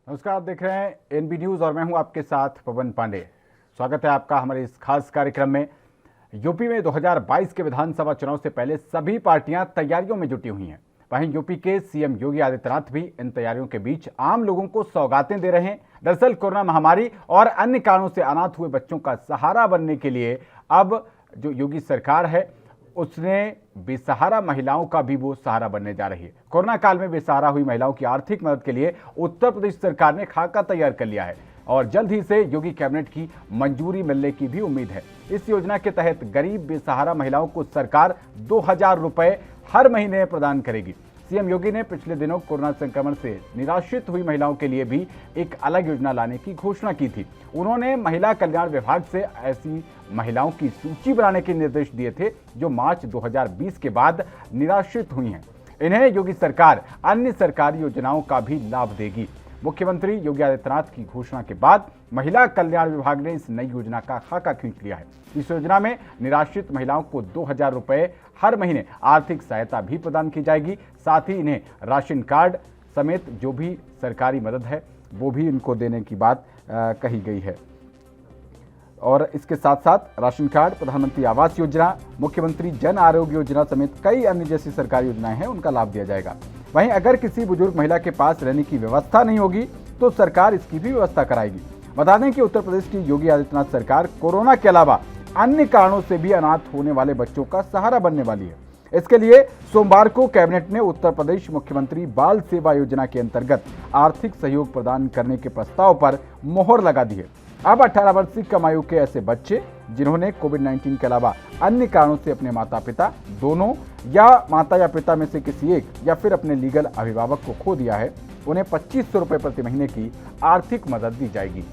नमस्कार, आप देख रहे हैं एनबी न्यूज़ और मैं हूं आपके साथ पवन पांडे। स्वागत है आपका हमारे इस खास कार्यक्रम में। यूपी में 2022 के विधानसभा चुनाव से पहले सभी पार्टियां तैयारियों में जुटी हुई हैं। वहीं यूपी के सीएम योगी आदित्यनाथ भी इन तैयारियों के बीच आम लोगों को सौगातें दे रहे हैं। दरअसल कोरोना महामारी और अन्य कारणों से अनाथ हुए बच्चों का सहारा बनने के लिए अब जो योगी सरकार है उसने बेसहारा महिलाओं का भी वो सहारा बनने जा रही है। कोरोना काल में बेसहारा हुई महिलाओं की आर्थिक मदद के लिए उत्तर प्रदेश सरकार ने खाका तैयार कर लिया है और जल्द ही से योगी कैबिनेट की मंजूरी मिलने की भी उम्मीद है। इस योजना के तहत गरीब बेसहारा महिलाओं को सरकार 2000 रुपए हर महीने प्रदान करेगी। सीएम योगी ने पिछले दिनों कोरोना संक्रमण से निराश्रित हुई महिलाओं के लिए भी एक अलग योजना लाने की घोषणा की थी। उन्होंने महिला कल्याण विभाग से ऐसी महिलाओं की सूची बनाने के निर्देश दिए थे जो मार्च 2020 के बाद निराश्रित हुई हैं। इन्हें योगी सरकार अन्य सरकारी योजनाओं का भी लाभ देगी। मुख्यमंत्री योगी आदित्यनाथ की घोषणा के बाद महिला कल्याण विभाग ने इस नई योजना का खाका खींच लिया है। इस योजना में निराश्रित महिलाओं को 2000 रुपए हर महीने आर्थिक सहायता भी प्रदान की जाएगी। साथ ही इन्हें राशन कार्ड समेत जो भी सरकारी मदद है वो भी इनको देने की बात कही गई है। और इसके साथ साथ राशन कार्ड, प्रधानमंत्री आवास योजना, मुख्यमंत्री जन आरोग्य योजना समेत कई अन्य जैसी सरकारी योजनाएं हैं उनका लाभ दिया जाएगा। वहीं अगर किसी बुजुर्ग महिला के पास रहने की व्यवस्था नहीं होगी तो सरकार इसकी भी व्यवस्था कराएगी। बता दें कि उत्तर प्रदेश की योगी आदित्यनाथ सरकार कोरोना के अलावा अन्य कारणों से भी अनाथ होने वाले बच्चों का सहारा बनने वाली है। इसके लिए सोमवार को कैबिनेट ने उत्तर प्रदेश मुख्यमंत्री बाल सेवा योजना के अंतर्गत आर्थिक सहयोग प्रदान करने के प्रस्ताव पर मोहर लगा दी है। अब 18 वर्ष से कम आयु के ऐसे बच्चे जिन्होंने कोविड-19 के अलावा अन्य कारणों से अपने माता पिता दोनों या माता या पिता में से किसी एक या फिर अपने लीगल अभिभावक को खो दिया है, उन्हें 2500 रुपए प्रति महीने की आर्थिक मदद दी जाएगी।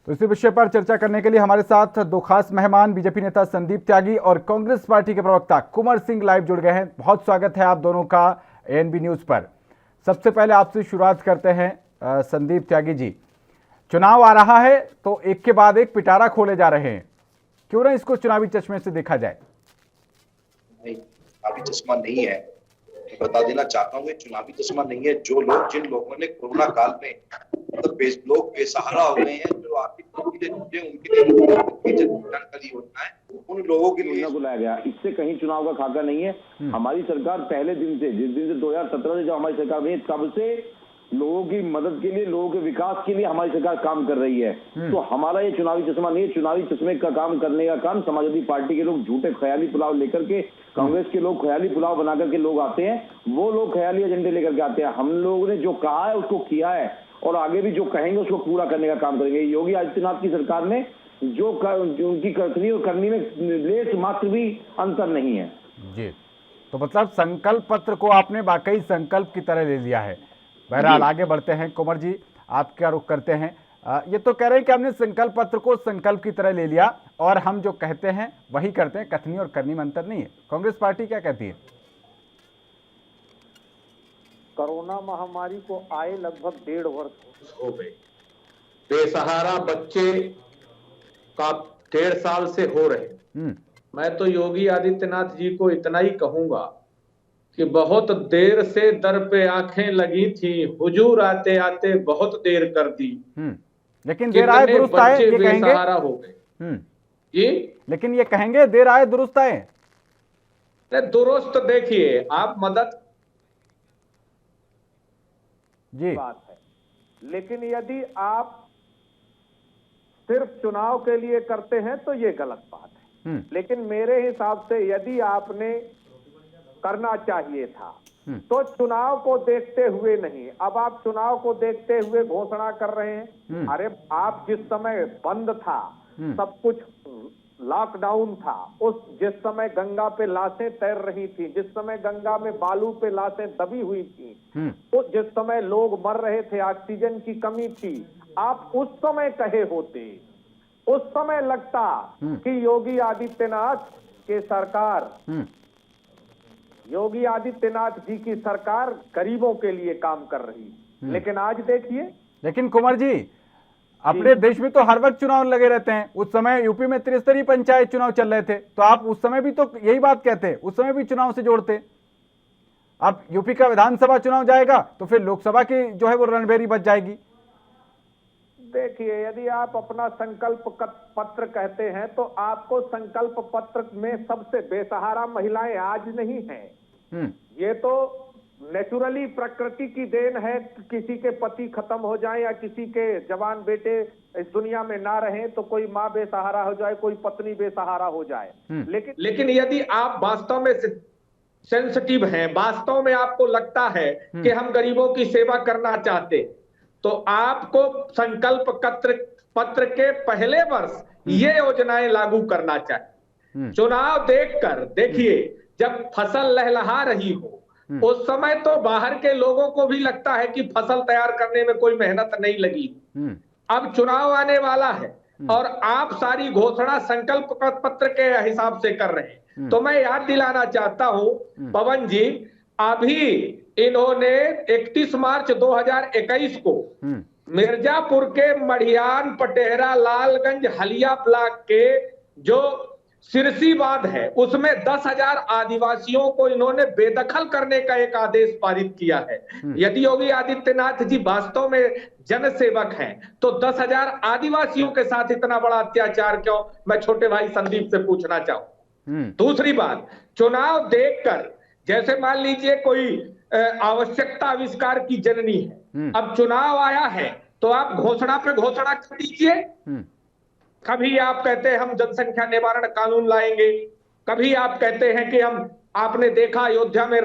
तो इसी विषय पर चर्चा करने के लिए हमारे साथ दो खास मेहमान बीजेपी नेता संदीप त्यागी और कांग्रेस पार्टी के प्रवक्ता कुंवर सिंह लाइव जुड़ गए हैं। बहुत स्वागत है आप दोनों का एएनबी न्यूज पर। सबसे पहले आपसे शुरुआत करते हैं संदीप त्यागी जी। चुनाव आ रहा है तो एक के बाद एक पिटारा खोले जा रहे हैं, क्यों ना इसको चुनावी चश्मे से देखा जाए? नहीं, चुनावी चश्मा नहीं है। बता देना चाहता हूँ, चुनावी चश्मा नहीं है। जिन लोगों ने कोरोना काल में लोग बेसहारा हो गए हैं, जो आर्थिक तंगी से जुड़े, उनके लिए जानकारी योजना है, उन लोगों के लिए बुलाया गया। इससे कहीं चुनाव का खाका नहीं है। हमारी सरकार पहले दिन से, जिस दिन से 2017 से जब हमारी सरकार बनी, तब से लोगों की मदद के लिए, लोगों के विकास के लिए हमारी सरकार काम कर रही है। तो हमारा ये चुनावी चश्मा नहीं है। चुनावी चश्मे का काम करने का काम समाजवादी पार्टी के लोग झूठे ख्याली पुलाव लेकर के, कांग्रेस के लोग ख्याली पुलाव बना करके लोग आते हैं, वो लोग ख्याली एजेंडे लेकर के आते हैं। हम लोगों ने जो कहा है उसको किया है और आगे भी जो कहेंगे उसको पूरा करने का काम करेंगे। योगी आदित्यनाथ की सरकार ने जो उनकी करनी और करनी में लेस मात्र भी अंतर नहीं है जी। तो मतलब संकल्प पत्र को आपने वाकई संकल्प की तरह ले लिया है। बहरहाल आगे बढ़ते हैं। कुंवर जी, आप क्या रुख करते हैं? ये तो कह रहे हैं कि हमने संकल्प पत्र को संकल्प की तरह ले लिया और हम जो कहते हैं वही करते हैं, कथनी और करनी में अंतर नहीं है। कांग्रेस पार्टी क्या कहती है? कोरोना महामारी को आए लगभग 1.5 वर्ष हो गए। बेसहारा बच्चे का 1.5 साल से हो रहे। मैं तो योगी आदित्यनाथ जी को इतना ही कहूंगा कि बहुत देर से दर पे आंखें लगी थी, हुजूर आते आते बहुत देर कर दी। लेकिन देर आए दुरुस्त आए, ये कहेंगे। बेसहारा हो गए जी। लेकिन ये कहेंगे देर आए दुरुस्त आए। दुरुस्त देखिए, आप मदद जी बात है, लेकिन यदि आप सिर्फ चुनाव के लिए करते हैं तो ये गलत बात है। लेकिन मेरे हिसाब से यदि आपने करना चाहिए था तो चुनाव को देखते हुए नहीं। अब आप चुनाव को देखते हुए घोषणा कर रहे हैं। अरे आप जिस समय बंद था, सब कुछ लॉकडाउन था, जिस समय गंगा पे लाशें तैर रही थी, जिस समय गंगा में बालू पे लाशें दबी हुई थी, तो जिस समय लोग मर रहे थे, ऑक्सीजन की कमी थी, आप उस समय कहे होते, उस समय लगता कि योगी आदित्यनाथ के सरकार, योगी आदित्यनाथ जी की सरकार गरीबों के लिए काम कर रही। लेकिन आज देखिए। लेकिन कुंवर जी, अपने देश में तो हर वक्त चुनाव लगे रहते हैं। उस समय यूपी में त्रिस्तरीय पंचायत चुनाव चल रहे थे, तो आप उस समय भी तो यही बात कहते, उस समय भी चुनाव से जोड़ते। अब यूपी का विधानसभा चुनाव जाएगा तो फिर लोकसभा की जो है वो रणभेरी बच जाएगी। देखिए, यदि आप अपना संकल्प पत्र कहते हैं तो आपको संकल्प पत्र में सबसे बेसहारा महिलाएं आज नहीं हैं। ये तो नेचुरली प्रकृति की देन है कि किसी के पति खत्म हो जाए या किसी के जवान बेटे इस दुनिया में ना रहे तो कोई माँ बेसहारा हो जाए, कोई पत्नी बेसहारा हो जाए। लेकिन यदि आप वास्तव में सेंसिटिव हैं, वास्तव में आपको लगता है कि हम गरीबों की सेवा करना चाहते, तो आपको संकल्प पत्र के पहले वर्ष ये योजनाएं लागू करना चाहिए। चुनाव देखकर देखिए, जब फसल लहलहा रही हो उस समय तो बाहर के लोगों को भी लगता है कि फसल तैयार करने में कोई मेहनत नहीं लगी। अब चुनाव आने वाला है और आप सारी घोषणा संकल्प पत्र के हिसाब से कर रहे हैं। तो मैं याद दिलाना चाहता हूं पवन जी, अभी इन्होंने 31 मार्च 2021 को मिर्जापुर के मढ़ियान, पटेहरा, लालगंज, हलिया ब्लॉक के जो सिरसीबाद है उसमें 10,000 आदिवासियों को इन्होंने बेदखल करने का एक आदेश पारित किया है। यदि योगी आदित्यनाथ जी वास्तव में जनसेवक हैं तो 10,000 आदिवासियों के साथ इतना बड़ा अत्याचार क्यों, मैं छोटे भाई संदीप से पूछना चाहूं। दूसरी बात, चुनाव देखकर, जैसे मान लीजिए कोई आवश्यकता आविष्कार की जननी है, अब चुनाव आया है तो आप घोषणा पे घोषणा कर दीजिए। कभी आप कहते हैं हम जनसंख्या निवारण कानून लाएंगे, कभी आप कहते हैं कि हम, आपने देखा अयोध्या में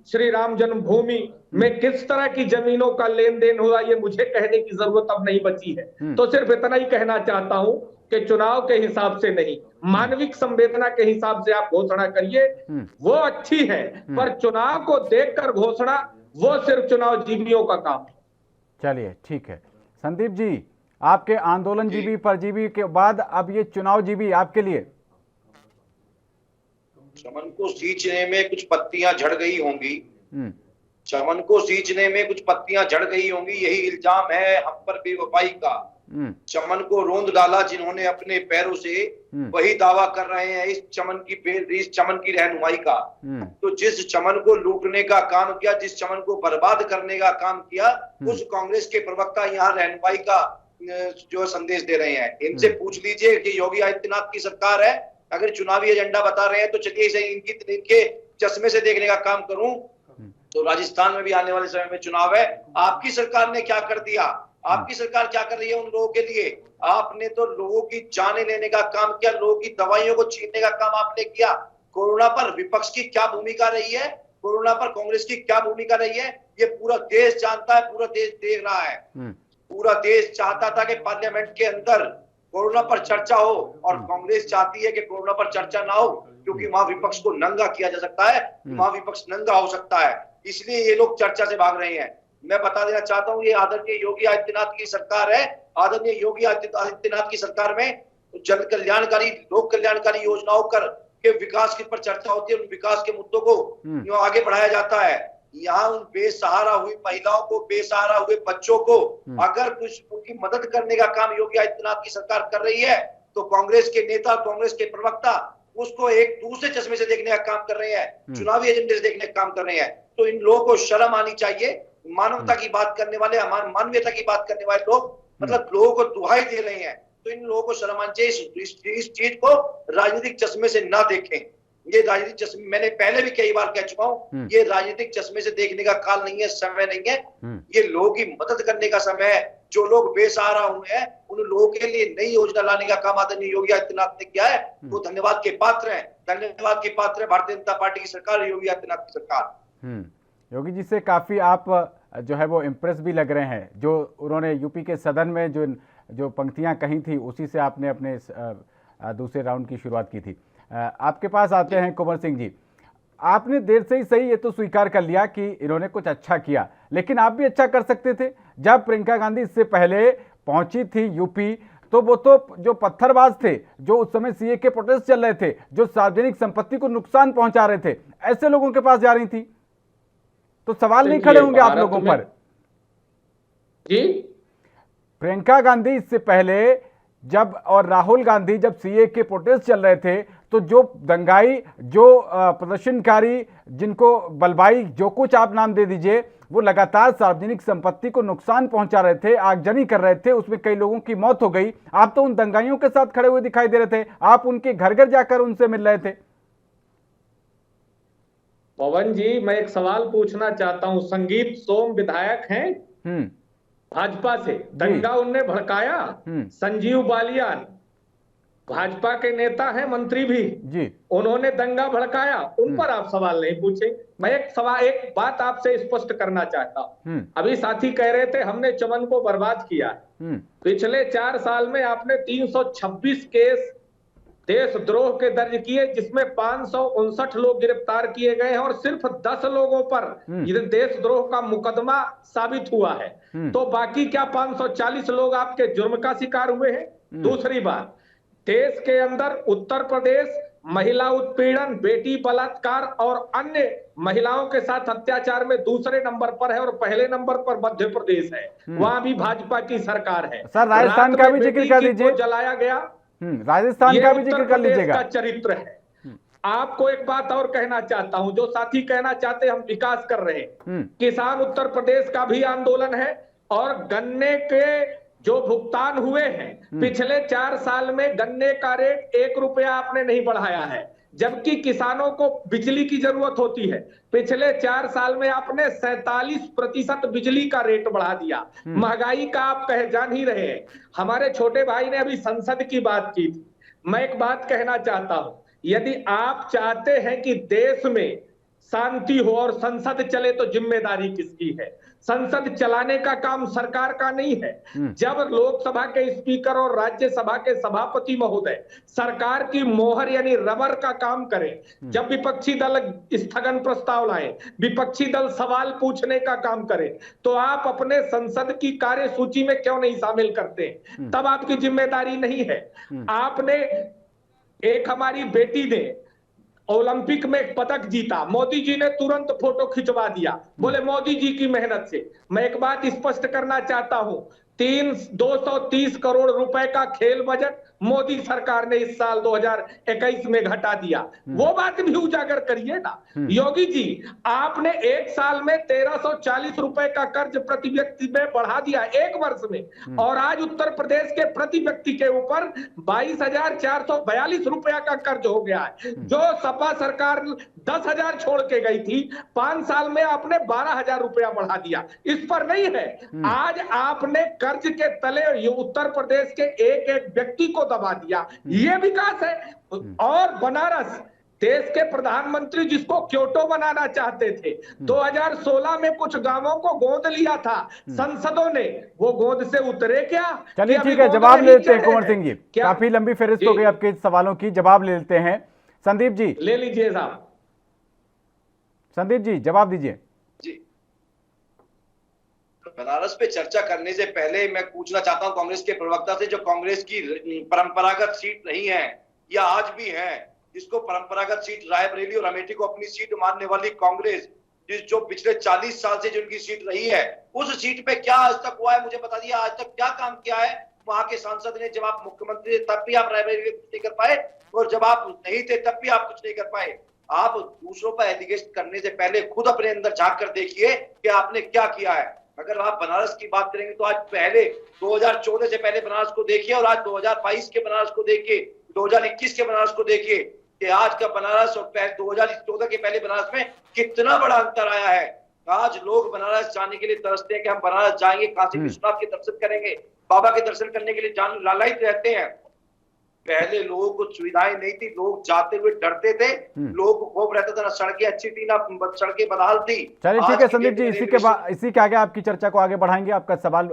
श्री राम जन्मभूमि में किस तरह की जमीनों का लेन देन हुआ, ये मुझे कहने की जरूरत अब नहीं बची है। तो सिर्फ इतना ही कहना चाहता हूं कि चुनाव के हिसाब से नहीं, मानविक संवेदना के हिसाब से आप घोषणा करिए, वो अच्छी है, पर चुनाव को देखकर घोषणा वो सिर्फ चुनाव जीवियों का काम है। चलिए ठीक है संदीप जी, आपके आंदोलन जीवी परजीवी के बाद अब ये चुनाव जीवी आपके लिए? चमन को सींचने में कुछ पत्तियां झड़ गई होंगी, चमन को सींचने में कुछ पत्तियां झड़ गई होंगी, यही इल्जाम है हम पर बेवफाई का। चमन को रोंद डाला जिन्होंने अपने पैरों से, वही दावा कर रहे हैं इस चमन की रहनुमाई का। तो जिस चमन को लूटने का काम किया, जिस चमन को बर्बाद करने का काम किया, उस कांग्रेस के प्रवक्ता यहाँ रहनुमाई का जो संदेश दे रहे हैं। इनसे पूछ लीजिए कि योगी आदित्यनाथ की सरकार है, अगर चुनावी एजेंडा बता रहे हैं तो चलिए इसे इनके चश्मे से देखने का काम करूं तो राजस्थान में भी आने वाले समय में चुनाव है। आपकी सरकार ने क्या कर दिया, आपकी सरकार क्या कर रही है उन लोगों के लिए? आपने तो लोगों की जाने लेने का काम किया, लोगों की दवाइयों को छीनने का काम आपने किया। कोरोना पर विपक्ष की क्या भूमिका रही है, कोरोना पर कांग्रेस की क्या भूमिका रही है, ये पूरा देश जानता है, पूरा देश देख रहा है। पूरा देश चाहता था कि पार्लियामेंट के अंदर कोरोना पर चर्चा हो, और कांग्रेस चाहती है कि कोरोना पर चर्चा ना हो, क्योंकि वहां विपक्ष को नंगा किया जा सकता है, वहां विपक्ष नंगा हो सकता है, इसलिए ये लोग चर्चा से भाग रहे हैं। मैं बता देना चाहता हूँ, ये आदरणीय योगी आदित्यनाथ की सरकार है। आदरणीय योगी आदित्यनाथ की सरकार में जन कल्याणकारी, लोक कल्याणकारी योजनाओं के विकास की पर चर्चा होती है, उन विकास के मुद्दों को आगे बढ़ाया जाता है। यहाँ उन बेसहारा हुई महिलाओं को, बेसहारा हुए बच्चों को अगर कुछ उनकी मदद करने का काम योगी आदित्यनाथ की सरकार कर रही है, तो कांग्रेस के नेता, कांग्रेस के प्रवक्ता उसको एक दूसरे चश्मे से देखने का काम कर रहे हैं, चुनावी एजेंडे से देखने का काम कर रहे हैं। तो इन लोगों को शर्म आनी चाहिए। मानवता की बात करने वाले, मानवीयता की बात करने वाले लोग, मतलब लोगों को दुहाई दे रहे हैं, तो इन लोगों को शर्म आनी चाहिए। इस चीज को राजनीतिक चश्मे से ना देखें। ये राजनीतिक चश्मे, मैंने पहले भी कई बार कह चुका हूँ, ये राजनीतिक चश्मे से देखने का काल नहीं है, समय नहीं है। ये लोगों की मदद करने का समय है। जो लोग बेसहारा हुए हैं उन लोगों के लिए नई योजना लाने का काम आदरणीय योगी आदित्यनाथ ने किया है, वो धन्यवाद के पात्र है। धन्यवाद के पात्र है भारतीय जनता पार्टी की सरकार, योगी आदित्यनाथ की सरकार। योगी जी से काफी आप जो है वो इम्प्रेस भी लग रहे हैं। जो उन्होंने यूपी के सदन में जो पंक्तियां कही थी, उसी से आपने अपने दूसरे राउंड की शुरुआत की थी। आपके पास आते हैं कुंवर सिंह जी। आपने देर से ही सही ये तो स्वीकार कर लिया कि इन्होंने कुछ अच्छा किया, लेकिन आप भी अच्छा कर सकते थे। जब प्रियंका गांधी इससे पहले पहुंची थी यूपी, तो वो तो जो पत्थरबाज थे, जो उस समय सीए के प्रोटेस्ट चल रहे थे, जो सार्वजनिक संपत्ति को नुकसान पहुंचा रहे थे, ऐसे लोगों के पास जा रही थी, तो सवाल नहीं खड़े होंगे आप लोगों पर। जी, प्रियंका गांधी इससे पहले जब और राहुल गांधी जब सीए के प्रोटेस्ट चल रहे थे तो जो दंगाई, जो प्रदर्शनकारी, जिनको बलवाई, जो कुछ आप नाम दे दीजिए, वो लगातार सार्वजनिक संपत्ति को नुकसान पहुंचा रहे थे, आगजनी कर रहे थे, उसमें कई लोगों की मौत हो गई। आप तो उन दंगाइयों के साथ खड़े हुए दिखाई दे रहे थे, आप उनके घर घर जाकर उनसे मिल रहे थे। पवन जी, मैं एक सवाल पूछना चाहता हूं। संगीत सोम विधायक हैं भाजपा से, दंगा उनने भड़काया। संजीव बालियान भाजपा के नेता हैं, मंत्री भी जी, उन्होंने दंगा भड़काया, उन पर आप सवाल नहीं पूछे। मैं एक बात आपसे स्पष्ट करना चाहता हूं। अभी साथी कह रहे थे हमने चमन को बर्बाद किया। पिछले 4 साल में आपने 326 केस देशद्रोह के दर्ज किए, जिसमें 559 लोग गिरफ्तार किए गए हैं और सिर्फ 10 लोगों पर देशद्रोह का मुकदमा साबित हुआ है। तो बाकी क्या 540 लोग आपके जुर्म का शिकार हुए हैं? दूसरी बात, देश के अंदर उत्तर प्रदेश महिला उत्पीड़न, बेटी बलात्कार और अन्य महिलाओं के साथ अत्याचार में दूसरे नंबर पर है और पहले नंबर पर मध्य प्रदेश है। वहां भी भाजपा की सरकार है। सर, राजस्थान का भी जिक्र कर दीजिए। जलाया गया, राजस्थान का भी जिक्र कर लीजिएगा। चरित्र है। आपको एक बात और कहना चाहता हूं, जो साथी कहना चाहते हम विकास कर रहे हैं। किसान उत्तर प्रदेश का भी आंदोलन है और गन्ने के जो भुगतान हुए हैं पिछले 4 साल में गन्ने का रेट 1 रुपया आपने नहीं बढ़ाया है, जबकि किसानों को बिजली की जरूरत होती है। पिछले 4 साल में आपने 47% बिजली का रेट बढ़ा दिया। महंगाई का आप जान ही रहे हैं। हमारे छोटे भाई ने अभी संसद की बात की थी। मैं एक बात कहना चाहता हूं, यदि आप चाहते हैं कि देश में शांति हो और संसद चले तो जिम्मेदारी किसकी है? संसद चलाने का काम सरकार का नहीं है। जब लोकसभा के स्पीकर और राज्यसभा के सभापति महोदय सरकार की मोहर यानी रबर का काम करें, जब विपक्षी दल स्थगन प्रस्ताव लाए, विपक्षी दल सवाल पूछने का काम करें, तो आप अपने संसद की कार्यसूची में क्यों नहीं शामिल करते? तब आपकी जिम्मेदारी नहीं है। आपने एक हमारी बेटी ने ओलंपिक में पदक जीता, मोदी जी ने तुरंत फोटो खिंचवा दिया, बोले मोदी जी की मेहनत से। मैं एक बात स्पष्ट करना चाहता हूं, 230 करोड़ रुपए का खेल बजट मोदी सरकार ने इस साल 2021 में घटा दिया। वो बात भी उजागर करिए ना। योगी जी, आपने एक साल में 1340 रुपए का कर्ज प्रति व्यक्ति में बढ़ा दिया एक वर्ष में, और आज उत्तर प्रदेश के प्रति व्यक्ति के ऊपर 22,442 रुपया का कर्ज हो गया है। जो सपा सरकार 10,000 छोड़ के गई थी, 5 साल में आपने 12,000 रुपया बढ़ा दिया। इस पर नहीं है, आज आपने कर्ज के तले ये उत्तर प्रदेश के एक एक व्यक्ति को दबा दिया। ये विकास है। और बनारस, देश के प्रधानमंत्री जिसको क्योटो बनाना चाहते थे, 2016 में कुछ गांवों को गोद लिया था संसदों ने, वो गोद से उतरे क्या? चलिए ठीक है, जवाब ले लेते हैं कुंवर सिंह जी। काफी लंबी फहरिस्त हो गई आपके सवालों की, जवाब ले लेते हैं। संदीप जी ले लीजिए साहब। संदीप जी जवाब दीजिए। बनारस पे चर्चा करने से पहले मैं पूछना चाहता हूं कांग्रेस के प्रवक्ता से, जो कांग्रेस की परंपरागत सीट नहीं है या आज भी है, जिसको परंपरागत सीट रायबरेली और अमेठी को अपनी सीट मानने वाली कांग्रेस, जो पिछले 40 साल से जो उनकी सीट रही है, उस सीट पे क्या आज तक हुआ है मुझे बता दिया। आज तक क्या काम किया है वहां के सांसद ने? जब आप मुख्यमंत्री थे तब भी आप रायबरेली में कुछ नहीं कर पाए, और जब आप नहीं थे तब भी आप कुछ नहीं कर पाए। आप दूसरों पर एलिगेशन करने से पहले खुद अपने अंदर झांक कर देखिए कि आपने क्या किया है। अगर आप बनारस की बात करेंगे तो आज पहले 2014 से पहले बनारस को देखिए और आज 2022 के बनारस को देखिए, 2021 के बनारस को देखिए कि आज का बनारस और 2014 के पहले बनारस में कितना बड़ा अंतर आया है। आज लोग बनारस जाने के लिए तरसते हैं कि हम बनारस जाएंगे, काशी विश्वनाथ के दर्शन करेंगे, बाबा के दर्शन करने के लिए लालायित रहते हैं। पहले लोगों को सुविधाएं नहीं थी, लोग जाते हुए डरते थे, लोगों को खौफ रहता था, ना सड़कें अच्छी थी ना सड़कें बदहाल थी। चलिए ठीक है संदीप जी, इसी के आगे आपकी चर्चा को आगे बढ़ाएंगे, आपका सवाल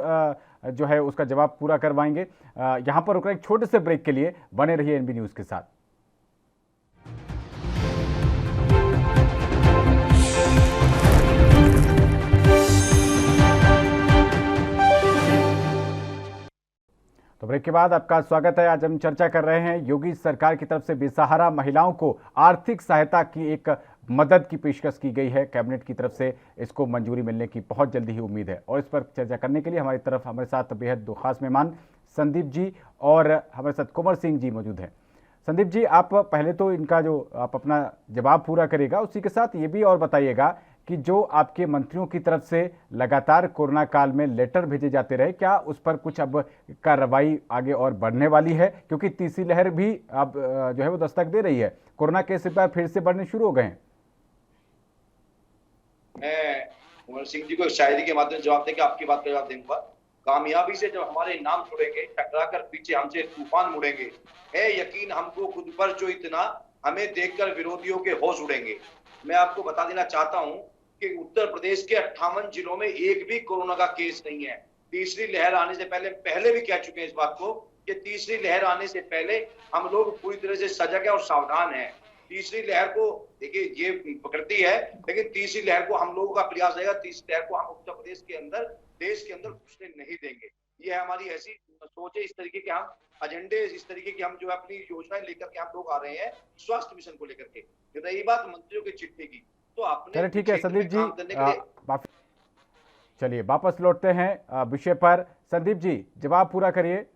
जो है उसका जवाब पूरा करवाएंगे। यहाँ पर रुक रहे एक छोटे से ब्रेक के लिए, बने रहिए एनबी न्यूज के साथ। तो ब्रेक के बाद आपका स्वागत है। आज हम चर्चा कर रहे हैं योगी सरकार की तरफ से बेसहारा महिलाओं को आर्थिक सहायता की एक मदद की पेशकश की गई है कैबिनेट की तरफ से, इसको मंजूरी मिलने की बहुत जल्दी ही उम्मीद है। और इस पर चर्चा करने के लिए हमारे साथ बेहद दो खास मेहमान संदीप जी और हमारे साथ कुंवर सिंह जी मौजूद हैं। संदीप जी, आप पहले तो इनका जो आप अपना जवाब पूरा करेगा, उसी के साथ ये भी और बताइएगा कि जो आपके मंत्रियों की तरफ से लगातार कोरोना काल में लेटर भेजे जाते रहे, क्या उस पर कुछ अब कार्रवाई आगे और बढ़ने वाली है? क्योंकि तीसरी लहर भी अब जो है वो दस्तक दे रही है, कोरोना केस इस बार फिर से बढ़ने शुरू हो गए हैं। मैं कुंवर सिंह जी को शायरी के माध्यम से जवाब देकर आपकी बात का जवाब दूंगा। कामयाबी से जब हमारे नाम छुड़ेंगे, टकराकर पीछे हमसे तूफान मुड़ेंगे, है यकीन हमको खुद पर जो इतना, हमें देखकर विरोधियों के होश उड़ेंगे। मैं आपको बता देना चाहता हूं कि उत्तर प्रदेश के 58 जिलों में एक भी कोरोना का केस नहीं है। तीसरी लहर आने से पहले भी कह चुके हैं इस बात को कि तीसरी लहर आने से पहले हम लोग पूरी तरह से सजग है और सावधान है। तीसरी लहर को देखिए, ये प्रकृति है, लेकिन तीसरी लहर को हम लोगों का प्रयास रहेगा, तीसरी लहर को हम उत्तर प्रदेश के अंदर, देश के अंदर घुसने नहीं देंगे। ये हमारी ऐसी सोच है, इस तरीके के हम एजेंडे, इस तरीके की हम जो है अपनी योजनाएं लेकर के हम लोग आ रहे हैं स्वास्थ्य मिशन को लेकर के। रही बात मंत्रियों की चिट्ठी की, तो आपने ठीक है संदीप जी, चलिए वापस लौटते हैं विषय पर। संदीप जी, जवाब पूरा करिए।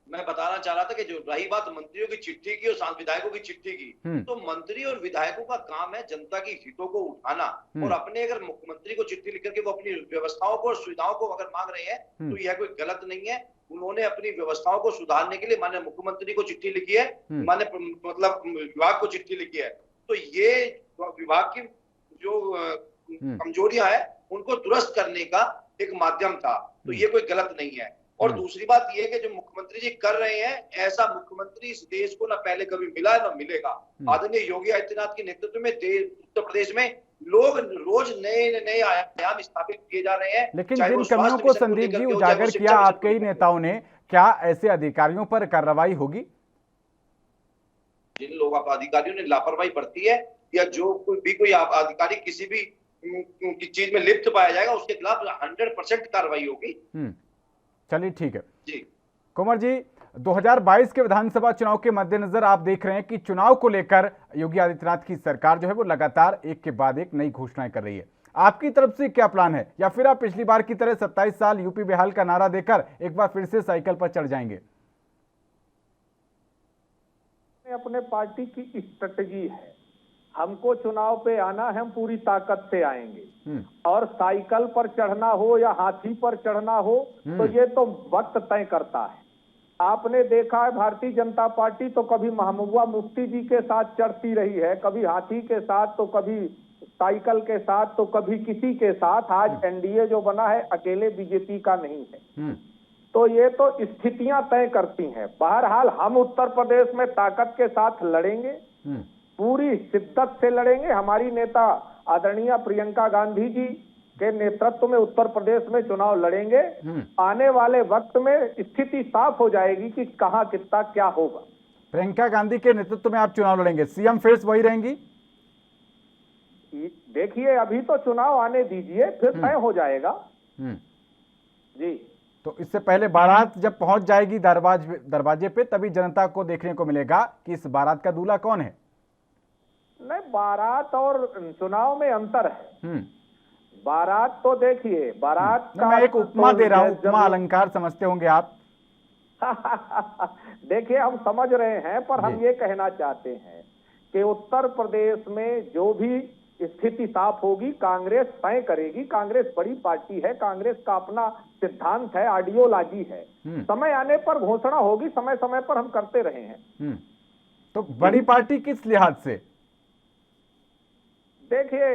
मैं बताना चाह रहा था कि जो रही बात मंत्रियों की चिट्ठी की और विधायकों की चिट्ठी की, तो मंत्री और विधायकों का काम है जनता की हितों को उठाना, और अपने अगर मुख्यमंत्री को चिट्ठी लिख करके वो अपनी व्यवस्थाओं को और सुविधाओं को अगर मांग रहे हैं तो यह कोई गलत नहीं है। उन्होंने अपनी व्यवस्थाओं को सुधारने के लिए माननीय मुख्यमंत्री को चिट्ठी लिखी है, माननीय मतलब विभाग को चिट्ठी लिखी है, तो ये विभाग की जो कमजोरियां है उनको दुरुस्त करने का एक माध्यम था, तो ये कोई गलत नहीं है। और दूसरी बात ये कि जो मुख्यमंत्री जी कर रहे हैं, ऐसा मुख्यमंत्री इस देश को ना पहले कभी मिला है ना मिलेगा। आदरणीय योगी आदित्यनाथ के नेतृत्व में उत्तर प्रदेश में लोग रोज नए आयाम स्थापित किए जा रहे हैं। लेकिन जिन कमियों को संदीप जी उजागर किया आपके ही नेताओं ने, क्या ऐसे अधिकारियों पर कार्रवाई होगी? जिन लोगों अधिकारियों ने लापरवाही बरती है या जो कोई अधिकारी किसी भी चीज में लिप्त पाया जाएगा, उसके खिलाफ 100% कार्रवाई होगी। चलिए ठीक है जी। कुंवर जी, 2022 के विधानसभा चुनाव के मद्देनजर आप देख रहे हैं कि चुनाव को लेकर योगी आदित्यनाथ की सरकार जो है वो लगातार एक के बाद एक नई घोषणाएं कर रही है। आपकी तरफ से क्या प्लान है, या फिर आप पिछली बार की तरह 27 साल यूपी बेहाल का नारा देकर एक बार फिर से साइकिल पर चढ़ जाएंगे? अपने पार्टी की स्ट्रेटजी है, हमको चुनाव पे आना है, हम पूरी ताकत से आएंगे, और साइकिल पर चढ़ना हो या हाथी पर चढ़ना हो तो ये तो वक्त तय करता है। आपने देखा है भारतीय जनता पार्टी तो कभी महबूबा मुफ्ती जी के साथ चढ़ती रही है, कभी हाथी के साथ, तो कभी साइकिल के साथ, तो कभी किसी के साथ। आज एनडीए जो बना है अकेले बीजेपी का नहीं है, तो ये तो स्थितियां तय करती हैं। बहरहाल हम उत्तर प्रदेश में ताकत के साथ लड़ेंगे, पूरी शिद्दत से लड़ेंगे। हमारी नेता आदरणीय प्रियंका गांधी जी के नेतृत्व में उत्तर प्रदेश में चुनाव लड़ेंगे। आने वाले वक्त में स्थिति साफ हो जाएगी कि कहां कितना क्या होगा। प्रियंका गांधी के नेतृत्व में आप चुनाव लड़ेंगे, सीएम फेस वही रहेंगी? देखिए, अभी तो चुनाव आने दीजिए, फिर तय हो जाएगा। जी, तो इससे पहले बारात जब पहुंच जाएगी दरवाजे पे, तभी जनता को देखने को मिलेगा कि इस बारात का दूल्हा कौन है। नहीं, बारात और चुनाव में अंतर है। बारात तो देखिए, बारात का मैं एक उपमा दे रहा हूँ, उपमा अलंकार समझते होंगे आप। देखिए, हम समझ रहे हैं, पर हम ये कहना चाहते हैं कि उत्तर प्रदेश में जो भी स्थिति साफ होगी कांग्रेस तय करेगी। कांग्रेस बड़ी पार्टी है, कांग्रेस का अपना सिद्धांत है, आइडियोलॉजी है। समय आने पर घोषणा होगी, समय समय पर हम करते रहे हैं। तो बड़ी पार्टी किस लिहाज से? देखिए,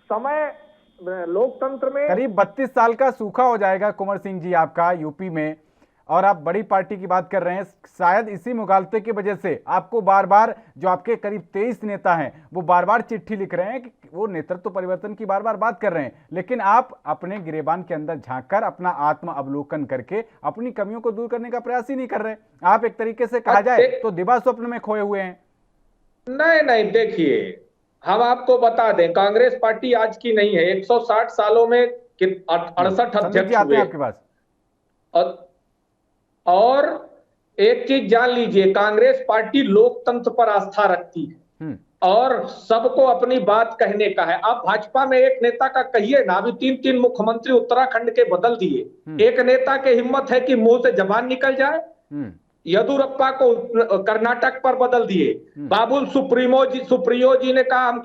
समय लोकतंत्र में करीब 32 साल का सूखा हो जाएगा कुंवर सिंह जी आपका यूपी में, और आप बड़ी पार्टी की बात कर रहे हैं। शायद इसी मुगालते की वजह से आपको बार बार, जो आपके करीब 23 नेता हैं, वो बार बार चिट्ठी लिख रहे हैं कि वो नेतृत्व परिवर्तन की बार बार बात कर रहे हैं, लेकिन आप अपने गिरेबान के अंदर झांककर अपना आत्म अवलोकन करके अपनी कमियों को दूर करने का प्रयास ही नहीं कर रहे। आप एक तरीके से कहा जाए तो दिवा स्वप्न में खोए हुए हैं। नहीं, देखिए, हम आपको बता दें, कांग्रेस पार्टी आज की नहीं है। 160 सालों में 68 अध्यक्ष हुए आपके पास। और एक चीज जान लीजिए, कांग्रेस पार्टी लोकतंत्र पर आस्था रखती है। और सबको अपनी बात कहने का है। अब भाजपा में एक नेता का कहिए ना, अभी 3-3 मुख्यमंत्री उत्तराखंड के बदल दिए। एक नेता की हिम्मत है कि मुंह से जबान निकल जाए। येदुरप्पा को कर्नाटक पर बदल दिए। बाबुल सुप्रियो जी ने कहा हम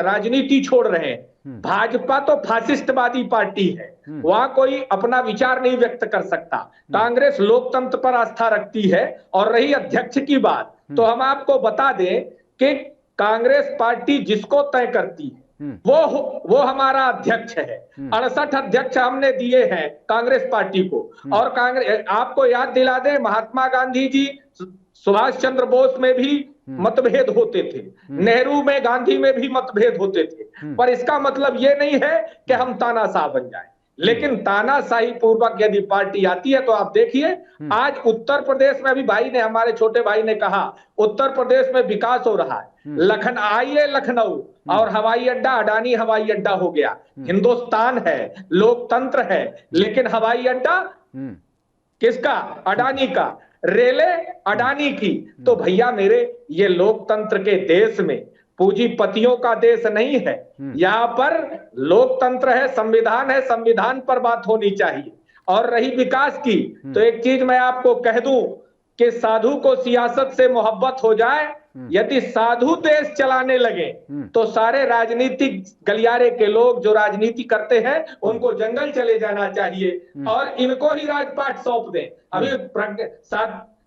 राजनीति छोड़ रहे हैं। भाजपा तो फासिस्टवादी पार्टी है, वहां कोई अपना विचार नहीं व्यक्त कर सकता। कांग्रेस लोकतंत्र पर आस्था रखती है। और रही अध्यक्ष की बात, तो हम आपको बता दें कि कांग्रेस पार्टी जिसको तय करती है वो हमारा अध्यक्ष है। 68 अध्यक्ष हमने दिए हैं कांग्रेस पार्टी को। और कांग्रेस, आपको याद दिला दे, महात्मा गांधी जी, सुभाष चंद्र बोस में भी मतभेद होते थे, नेहरू में, गांधी में भी मतभेद होते थे। पर इसका मतलब ये नहीं है कि हम तानाशाह बन जाए। लेकिन तानाशाही पूर्वक यदि पार्टी आती है तो आप देखिए, आज उत्तर प्रदेश में, अभी भाई ने, हमारे छोटे भाई ने कहा, उत्तर प्रदेश में विकास हो रहा है। आइए लखनऊ, और हवाई अड्डा, अडानी हवाई अड्डा हो गया। हिंदुस्तान है, लोकतंत्र है, लेकिन हवाई अड्डा किसका? अडानी का। रेलें अडानी की। तो भैया मेरे, ये लोकतंत्र के देश में पूंजीपतियों का देश नहीं है। यहाँ पर लोकतंत्र है, संविधान है, संविधान पर बात होनी चाहिए। और रही विकास की, तो एक चीज मैं आपको कह दूं कि साधु को सियासत से मोहब्बत हो जाए, यदि साधु देश चलाने लगे तो सारे राजनीतिक गलियारे के लोग जो राजनीति करते हैं उनको जंगल चले जाना चाहिए और इनको ही राजपाट सौंप दें। अभी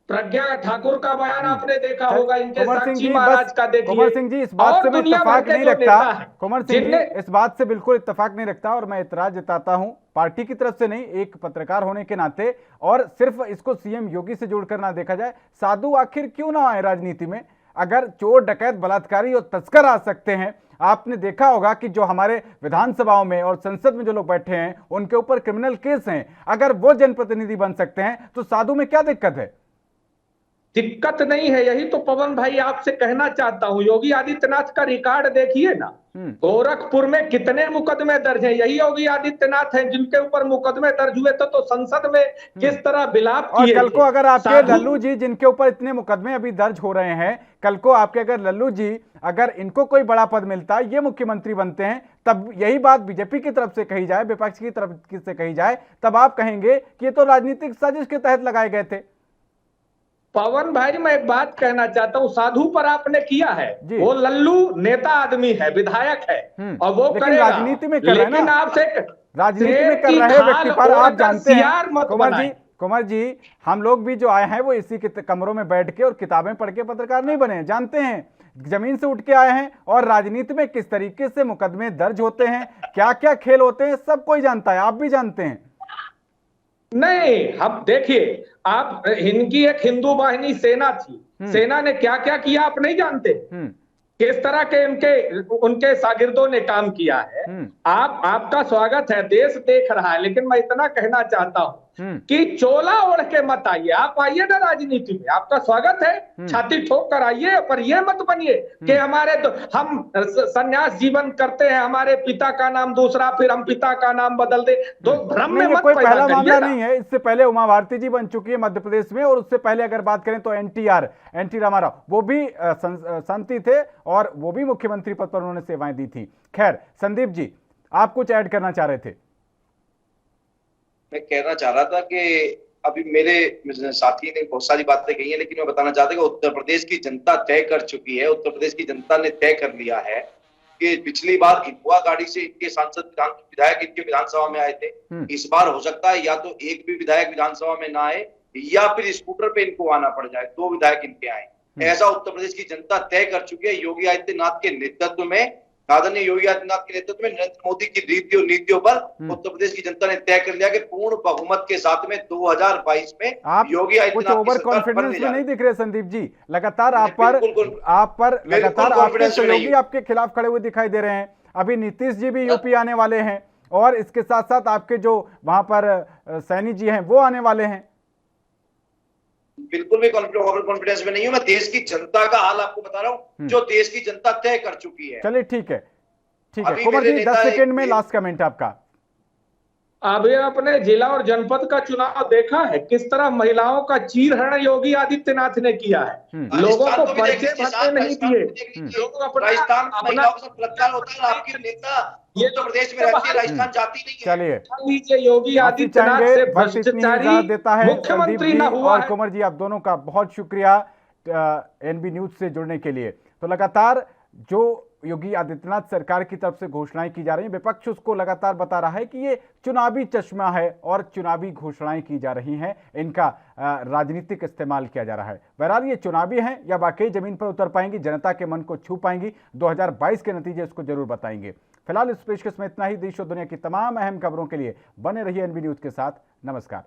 प्रज्ञा ठाकुर का बयान आपने देखा होगा, इनके साक्षी महाराज का देखिए। कुंवर सिंह जी, इस बात से मैं इत्तेफाक नहीं रखता। कुंवर सिंह जी, इस बात से बिल्कुल इत्तेफाक नहीं रखता और मैं इतराज जताता हूं, पार्टी की तरफ से नहीं, एक पत्रकार होने के नाते। और सिर्फ इसको सीएम योगी से जोड़कर ना देखा जाए। साधु आखिर क्यों ना आए राजनीति में? अगर चोर, डकैत, बलात्कारी और तस्कर आ सकते हैं, आपने देखा होगा कि जो हमारे विधानसभाओं में और संसद में जो लोग बैठे हैं उनके ऊपर क्रिमिनल केस हैं, अगर वो जनप्रतिनिधि बन सकते हैं तो साधु में क्या दिक्कत है? दिक्कत नहीं है, यही तो पवन भाई आपसे कहना चाहता हूं। योगी आदित्यनाथ का रिकॉर्ड देखिए ना, गोरखपुर में कितने मुकदमे दर्ज हैं। यही योगी आदित्यनाथ हैं जिनके ऊपर मुकदमे दर्ज हुए थे, तो संसद में किस तरह विलाप किए। और कल को अगर आपके लल्लू जी, जिनके ऊपर इतने मुकदमे अभी दर्ज हो रहे हैं, कल को आपके अगर लल्लू जी, अगर इनको कोई बड़ा पद मिलता है, ये मुख्यमंत्री बनते हैं, तब यही बात बीजेपी की तरफ से कही जाए, विपक्ष की तरफ से कही जाए, तब आप कहेंगे कि ये तो राजनीतिक साजिश के तहत लगाए गए थे। पवन भाई, मैं एक बात कहना चाहता हूँ, साधु पर आपने किया है, वो लल्लू नेता आदमी है, विधायक है, और वो करेगा। राजनीति में कर रहे हैं ना, आपसे राजनीति में कर रहे व्यक्ति पर आप जानते हैं। कुंवर जी, हम लोग भी जो आए हैं वो इसी के कमरों में बैठ के और किताबें पढ़ के पत्रकार नहीं बने हैं, जानते हैं, जमीन से उठ के आए हैं। और राजनीति में किस तरीके से मुकदमे दर्ज होते हैं, क्या क्या खेल होते हैं, सब कोई जानता है, आप भी जानते हैं। नहीं, हम देखिए, आप, इनकी एक हिंदू वाहिनी सेना थी, सेना ने क्या क्या किया आप नहीं जानते? किस तरह के उनके शागिर्दों ने काम किया है। आपका स्वागत है, देश देख रहा है, लेकिन मैं इतना कहना चाहता हूं कि चोला ओढ़ के मत आइए। आप आइए ना राजनीति में, आपका स्वागत है, छाती ठोक कर आइए, पर यह मत बनिए कि हमारे तो हम संन्यास जीवन करते हैं, हमारे पिता का नाम दूसरा, फिर हम पिता का नाम बदल दे। तो भ्रम में मत कोई पहला मामला नहीं है। इससे पहले उमा भारती जी बन चुकी है मध्य प्रदेश में, और उससे पहले अगर बात करें तो एनटी रामाराव, वो भी संती थे और वो भी मुख्यमंत्री पद पर उन्होंने सेवाएं दी थी। खैर, संदीप जी, आप कुछ ऐड करना चाह रहे थे? मैं कहना चाह रहा था कि अभी मेरे साथी ने बहुत सारी बातें कही हैं, लेकिन मैं बताना चाहता हूं कि उत्तर प्रदेश की जनता तय कर चुकी है, उत्तर प्रदेश की जनता ने तय कर लिया है कि पिछली बार इंदुआ गाड़ी से इनके सांसद विधायक इनके विधानसभा में आए थे। इस बार हो सकता है या तो एक भी विधायक विधानसभा में ना आए या फिर स्कूटर पे इनको आना पड़ जाए, 2 विधायक इनके आए। ऐसा उत्तर प्रदेश की जनता तय कर चुकी है। योगी आदित्यनाथ के नेतृत्व में, आदरणीय योगी आदित्यनाथ के नेतृत्व में, नरेंद्र मोदी की रीति और नीतियों पर उत्तर प्रदेश की जनता ने तय कर लिया कि पूर्ण बहुमत के साथ में 2022 में योगी आदित्यनाथ ओवर कॉन्फिडेंस में नहीं दिख रहे संदीप जी। लगातार आप पर लगातार आपके सहयोगी आपके खिलाफ खड़े हुए दिखाई दे रहे हैं। अभी नीतीश जी भी यूपी आने वाले हैं और इसके साथ साथ आपके जो वहां पर सैनी जी हैं वो आने वाले हैं। बिल्कुल भी ओवर कॉन्फिडेंस में नहीं हूं, मैं देश की जनता का हाल आपको बता रहा हूं, जो देश की जनता तय कर चुकी है। चलिए ठीक है, ठीक है। कुंवर जी, 10 सेकंड में लास्ट कमेंट आपका। अभी अपने जिला और जनपद का चुनाव देखा है, किस तरह महिलाओं का चीरहरण योगी आदित्यनाथ ने किया है। लोगों को परिचय भत्ते नहीं दिए, लोग राजस्थान महिलाओं से बलात्कार होता है, आपकी नेता ये उत्तर प्रदेश में रहती है, राजस्थान जाती नहीं है। चलिए लीजिए, योगी आदित्यनाथ से भ्रष्टाचारी देता है मुख्यमंत्री संदीप ना जी हुआ और है। कुंवर जी, आप दोनों का बहुत शुक्रिया एनबी न्यूज से जुड़ने के लिए। तो लगातार जो योगी आदित्यनाथ सरकार की तरफ से घोषणाएं की जा रही हैं, विपक्ष उसको लगातार बता रहा है कि ये चुनावी चश्मा है और चुनावी घोषणाएं की जा रही हैं, इनका राजनीतिक इस्तेमाल किया जा रहा है। बहरहाल ये चुनावी हैं या वाकई जमीन पर उतर पाएंगी, जनता के मन को छू पाएंगी, 2022 के नतीजे इसको जरूर बताएंगे। फिलहाल इस पेशकश में इतना ही। देश और दुनिया की तमाम अहम खबरों के लिए बने रहिए एनबी न्यूज के साथ। नमस्कार।